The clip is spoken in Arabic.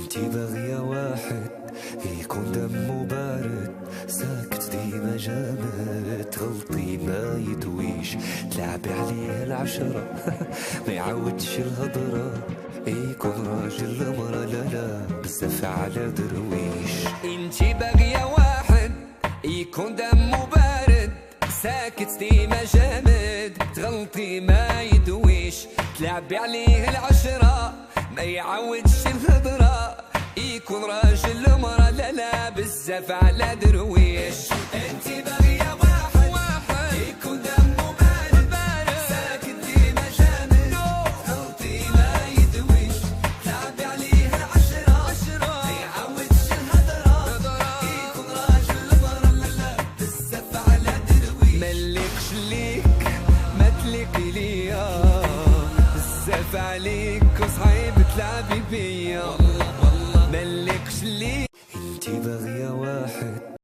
انتي باغية واحد يكون دمه بارد، ساكت ديما جامد، تغلطي ما يدويش، تلعبي عليه العشرة ما يعودش الهضرة، يكون راجل مرة لا لا بزاف على درويش. انتي باغية واحد يكون دمه بارد، ساكت ديما جامد، تغلطي ما يدويش، تلعبي عليه العشرة ما يعودش الهضرة، يكون راجل مرة لا لا بزاف على درويش. انتي باغية واحد يكون دمه بارد، ساكت ديما جامد، تغلطي ما يدويش، تلعبي عليه العشرة ما يعودش الهضرة، يكون راجل مرة لا لا بزاف على درويش. ملكش ليك ما تليقي ليا، بزاف عليك وصعيب تلعبي بيا، ملكش ليك. انتي باغية واحد